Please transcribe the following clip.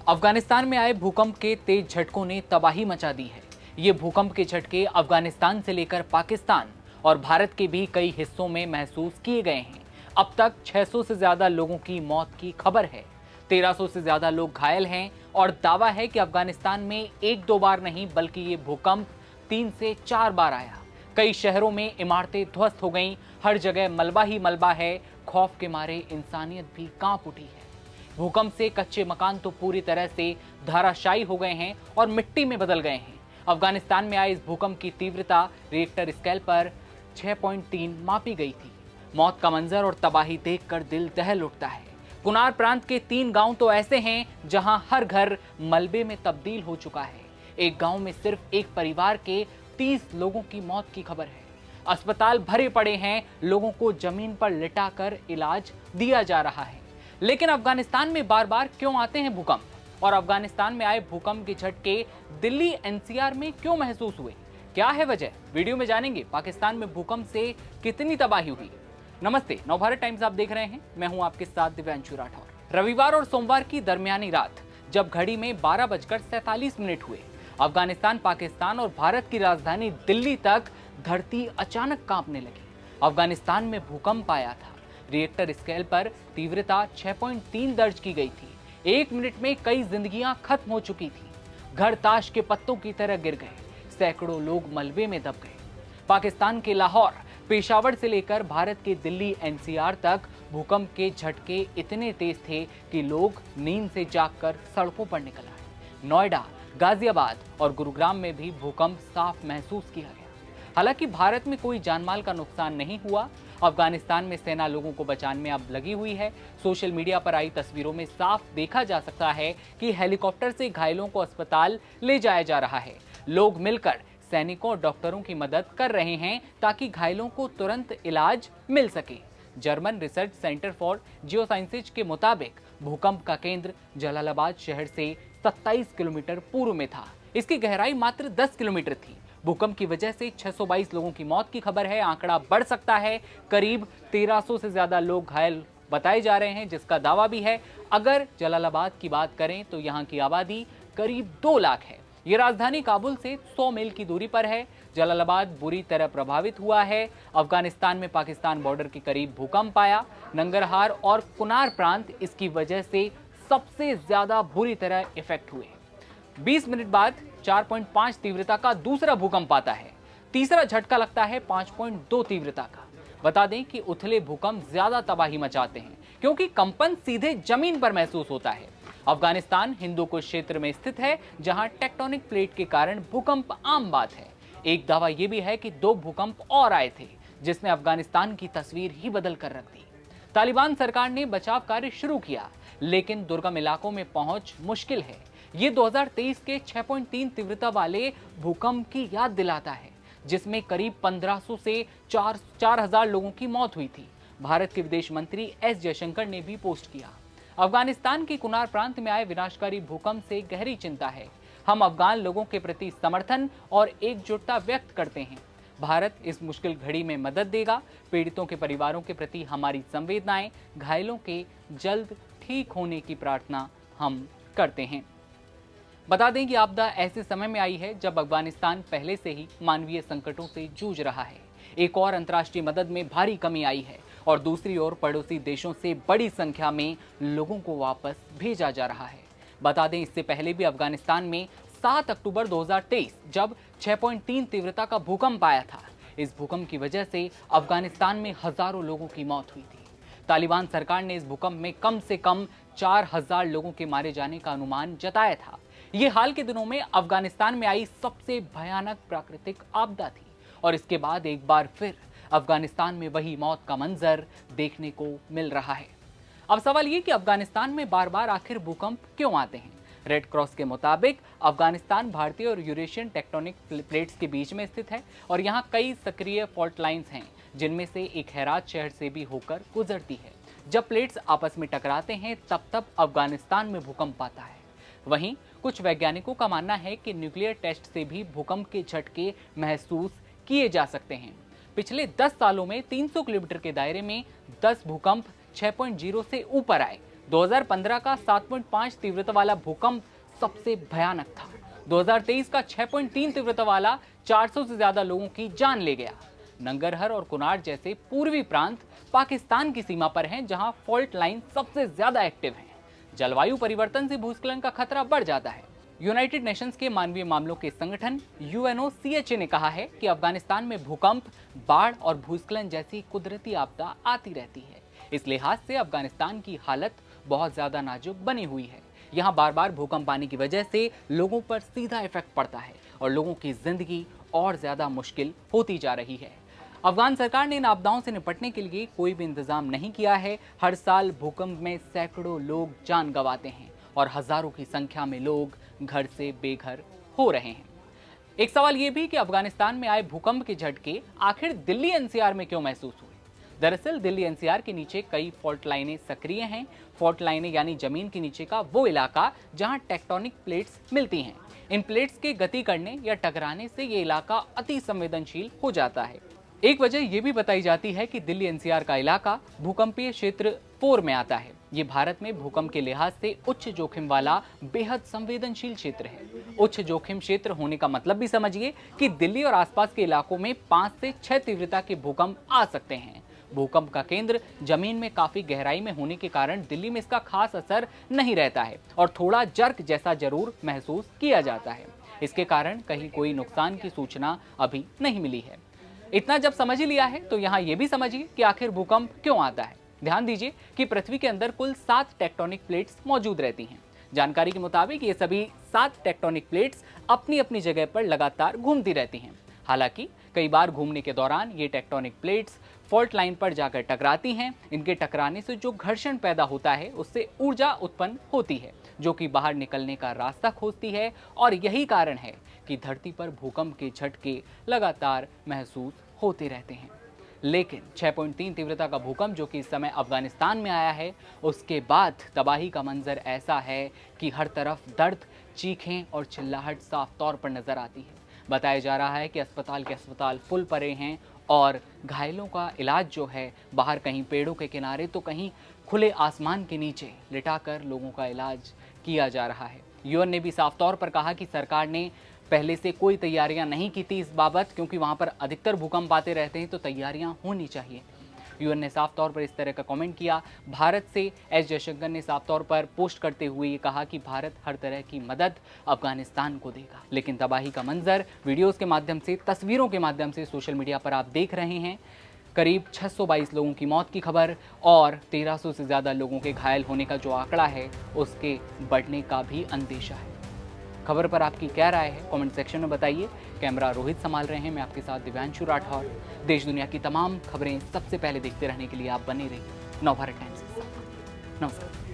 अफगानिस्तान में आए भूकंप के तेज झटकों ने तबाही मचा दी है। ये भूकंप के झटके अफगानिस्तान से लेकर पाकिस्तान और भारत के भी कई हिस्सों में महसूस किए गए हैं। अब तक 600 से ज्यादा लोगों की मौत की खबर है। 1300 से ज्यादा लोग घायल हैं और दावा है कि अफगानिस्तान में एक दो बार नहीं बल्कि ये भूकंप 3 से 4 बार आया। कई शहरों में इमारतें ध्वस्त हो गईं, हर जगह मलबा ही मलबा है। खौफ के मारे इंसानियत भी कांप उठी है। भूकंप से कच्चे मकान तो पूरी तरह से धराशायी हो गए हैं और मिट्टी में बदल गए हैं। अफगानिस्तान में आए इस भूकंप की तीव्रता रिएक्टर स्केल पर 6.3 मापी गई थी। मौत का मंजर और तबाही देखकर दिल दहल उठता है। कुनार प्रांत के 3 गांव तो ऐसे हैं जहां हर घर मलबे में तब्दील हो चुका है। एक गांव में सिर्फ एक परिवार के 30 लोगों की मौत की खबर है। अस्पताल भरे पड़े हैं, लोगों को जमीन पर लिटाकर इलाज दिया जा रहा है। लेकिन अफगानिस्तान में बार बार क्यों आते हैं भूकंप, और अफगानिस्तान में आए भूकंप के झटके दिल्ली एनसीआर में क्यों महसूस हुए? क्या है वजह? वीडियो में जानेंगे। पाकिस्तान में भूकंप से कितनी तबाही हुई। नमस्ते, नवभारत टाइम्स आप देख रहे हैं। मैं हूं आपके साथ दिव्यांशु राठौर। रविवार और सोमवार की दरमियानी रात जब घड़ी में 12:47 हुए, अफगानिस्तान, पाकिस्तान और भारत की राजधानी दिल्ली तक धरती अचानक कांपने लगी। अफगानिस्तान में भूकंप आया था। रिएक्टर स्केल पर तीव्रता 6.3 दर्ज की गई थी। 1 मिनट में कई जिंदगियां खत्म हो चुकी थी। घर ताश के पत्तों की तरह गिर गए। सैकड़ों लोग मलबे में दब गए। पाकिस्तान के लाहौर, पेशावर से लेकर भारत के दिल्ली एनसीआर तक भूकंप के झटके इतने तेज थे कि लोग नींद से जागकर सड़कों पर निकल आए। नोएडा, गाजियाबाद और गुरुग्राम में भी भूकंप साफ महसूस किया गया। हालांकि भारत में कोई जानमाल का नुकसान नहीं हुआ। अफगानिस्तान में सेना लोगों को बचाने में अब लगी हुई है। सोशल मीडिया पर आई तस्वीरों में साफ देखा जा सकता है कि हेलीकॉप्टर से घायलों को अस्पताल ले जाया जा रहा है। लोग मिलकर सैनिकों और डॉक्टरों की मदद कर रहे हैं ताकि घायलों को तुरंत इलाज मिल सके। German research centre for geosciences के मुताबिक भूकंप का केंद्र जलालाबाद शहर से 27 किलोमीटर पूर्व में था। इसकी गहराई मात्र 10 किलोमीटर थी। भूकंप की वजह से 622 लोगों की मौत की खबर है। आंकड़ा बढ़ सकता है। करीब 1300 से ज्यादा लोग घायल बताए जा रहे हैं, जिसका दावा भी है। अगर जलालाबाद की बात करें तो यहाँ की आबादी करीब 2 लाख है। ये राजधानी काबुल से 100 मील की दूरी पर है। जलालाबाद बुरी तरह प्रभावित हुआ है। अफगानिस्तान में पाकिस्तान बॉर्डर के करीब भूकंप आया। नंगरहार और कुनार प्रांत इसकी वजह से सबसे ज्यादा बुरी तरह इफेक्ट हुए। 20 मिनट बाद 4.5 तीव्रता का दूसरा भूकंप आता है। तीसरा झटका लगता है 5.2 तीव्रता का। बता दें कि उथले भूकंप ज्यादा तबाही मचाते हैं क्योंकि कंपन सीधे जमीन पर महसूस होता है। अफगानिस्तान हिंदुकुश क्षेत्र में स्थित है, जहां टेक्टोनिक प्लेट के कारण भूकंप आम बात है। एक दावा यह भी है कि 2 भूकंप और आए थे, जिसने अफगानिस्तान की तस्वीर ही बदल कर रख दी। तालिबान सरकार ने बचाव कार्य शुरू किया, लेकिन दुर्गम इलाकों में पहुंच मुश्किल है। ये 2023 के 6.3 तीव्रता वाले भूकंप की याद दिलाता है, जिसमें करीब 1500 से 4000 लोगों की मौत हुई थी। भारत के विदेश मंत्री एस जयशंकर ने भी पोस्ट किया। अफगानिस्तान के कुनार प्रांत में आए विनाशकारी भूकंप से गहरी चिंता है। हम अफगान लोगों के प्रति समर्थन और एकजुटता व्यक्त करते हैं। भारत इस मुश्किल घड़ी में मदद देगा। पीड़ितों के परिवारों के प्रति हमारी संवेदनाएं। घायलों के जल्द ठीक होने की प्रार्थना हम करते हैं। बता दें कि आपदा ऐसे समय में आई है जब अफगानिस्तान पहले से ही मानवीय संकटों से जूझ रहा है। एक और अंतर्राष्ट्रीय मदद में भारी कमी आई है और दूसरी ओर पड़ोसी देशों से बड़ी संख्या में लोगों को वापस भेजा जा रहा है। बता दें, इससे पहले भी अफगानिस्तान में 7 अक्टूबर 2023 जब 6.3 तीव्रता का भूकंप आया था। इस भूकंप की वजह से अफगानिस्तान में हजारों लोगों की मौत हुई थी। तालिबान सरकार ने इस भूकंप में कम से कम 4000 लोगों के मारे जाने का अनुमान जताया था। ये हाल के दिनों में अफगानिस्तान में आई सबसे भयानक प्राकृतिक आपदा थी और इसके बाद एक बार फिर अफगानिस्तान में वही मौत का मंजर देखने को मिल रहा है। अब सवाल ये कि अफगानिस्तान में बार बार आखिर भूकंप क्यों आते हैं? रेड क्रॉस के मुताबिक अफगानिस्तान भारतीय और यूरेशियन टेक्टोनिक प्लेट्स के बीच में स्थित है और यहाँ कई सक्रिय फॉल्ट लाइंस हैं, जिनमें से एक हेरात शहर से भी होकर गुजरती है। जब प्लेट्स आपस में टकराते हैं तब अफगानिस्तान में भूकंप आता है। वहीं कुछ वैज्ञानिकों का मानना है कि न्यूक्लियर टेस्ट से भी भूकंप के झटके महसूस किए जा सकते हैं। पिछले 10 सालों में 300 किलोमीटर के दायरे में 10 भूकंप 6.0 से ऊपर आए। 2015 का 7.5 तीव्रता वाला भूकंप सबसे भयानक था। 2023 का 6.3 तीव्रता वाला 400 से ज्यादा लोगों की जान ले गया। नंगरहर और कुनार जैसे पूर्वी प्रांत पाकिस्तान की सीमा पर हैं, जहां फॉल्ट लाइन सबसे ज्यादा एक्टिव है। जलवायु परिवर्तन से भूस्खलन का खतरा बढ़ जाता है। यूनाइटेड नेशंस के मानवीय मामलों के संगठन UNOCHA ने कहा है कि अफगानिस्तान में भूकंप, बाढ़ और भूस्खलन जैसी कुदरती आपदा आती रहती है। इस लिहाज से अफगानिस्तान की हालत बहुत ज्यादा नाजुक बनी हुई है। यहाँ बार बार भूकंप आने की वजह से लोगों पर सीधा इफेक्ट पड़ता है और लोगों की जिंदगी और ज्यादा मुश्किल होती जा रही है। अफगान सरकार ने इन आपदाओं से निपटने के लिए कोई भी इंतजाम नहीं किया है। हर साल भूकंप में सैकड़ों लोग जान गंवाते हैं और हजारों की संख्या में लोग घर से बेघर हो रहे हैं। एक सवाल यह भी कि अफगानिस्तान में आए भूकंप के झटके आखिर दिल्ली NCR में क्यों महसूस हुए? दरअसल दिल्ली NCR के नीचे कई फॉल्ट लाइनें सक्रिय हैं। फॉल्ट लाइनें यानी जमीन के नीचे का वो इलाका जहां टेक्टोनिक प्लेट्स मिलती हैं। इन प्लेट्स के गति करने या टकराने से ये इलाका अति संवेदनशील हो जाता है। एक वजह यह भी बताई जाती है कि दिल्ली NCR का इलाका भूकंपीय क्षेत्र 4 में आता है। ये भारत में भूकंप के लिहाज से उच्च जोखिम वाला बेहद संवेदनशील क्षेत्र है। उच्च जोखिम क्षेत्र होने का मतलब भी समझिए कि दिल्ली और आसपास के इलाकों में 5 से 6 तीव्रता के भूकंप आ सकते हैं। भूकंप का केंद्र जमीन में काफी गहराई में होने के कारण दिल्ली में इसका खास असर नहीं रहता है और थोड़ा जर्क जैसा जरूर महसूस किया जाता है। इसके कारण कहीं कोई नुकसान की सूचना अभी नहीं मिली है। इतना जब समझ ही लिया है तो यहाँ ये भी समझिए कि आखिर भूकंप क्यों आता है। ध्यान दीजिए कि पृथ्वी के अंदर कुल 7 टेक्टोनिक प्लेट्स मौजूद रहती हैं। जानकारी के मुताबिक ये सभी 7 टेक्टोनिक प्लेट्स अपनी अपनी जगह पर लगातार घूमती रहती हैं। हालांकि कई बार घूमने के दौरान ये टेक्टोनिक प्लेट्स फॉल्ट लाइन पर जाकर टकराती हैं। इनके टकराने से जो घर्षण पैदा होता है उससे ऊर्जा उत्पन्न होती है जो कि बाहर निकलने का रास्ता खोजती है और यही कारण है कि धरती पर भूकंप के झटके लगातार महसूस होते रहते हैं। लेकिन 6.3 तीव्रता का भूकंप जो कि इस समय अफगानिस्तान में आया है, उसके बाद तबाही का मंजर ऐसा है कि हर तरफ दर्द, चीखें और चिल्लाहट साफ तौर पर नजर आती है। बताया जा रहा है कि अस्पताल के अस्पताल फुल पड़े हैं और घायलों का इलाज जो है बाहर कहीं पेड़ों के किनारे तो कहीं खुले आसमान के नीचे लिटाकर लोगों का इलाज किया जा रहा है। UN ने भी साफ तौर पर कहा कि सरकार ने पहले से कोई तैयारियां नहीं की थी इस बाबत, क्योंकि वहां पर अधिकतर भूकंप आते रहते हैं तो तैयारियां होनी चाहिए। UN ने साफ तौर पर इस तरह का कमेंट किया। भारत से S जयशंकर ने साफ तौर पर पोस्ट करते हुए ये कहा कि भारत हर तरह की मदद अफगानिस्तान को देगा। लेकिन तबाही का मंजर वीडियोस के माध्यम से, तस्वीरों के माध्यम से सोशल मीडिया पर आप देख रहे हैं। करीब 622 लोगों की मौत की खबर और 1300 से ज़्यादा लोगों के घायल होने का जो आंकड़ा है उसके बढ़ने का भी अंदेशा है। खबर पर आपकी क्या राय है कमेंट सेक्शन में बताइए। कैमरा रोहित संभाल रहे हैं, मैं आपके साथ दिव्यांशु राठौर। देश दुनिया की तमाम खबरें सबसे पहले देखते रहने के लिए आप बने रहिए नवभारत टाइम्स के साथ। नमस्कार।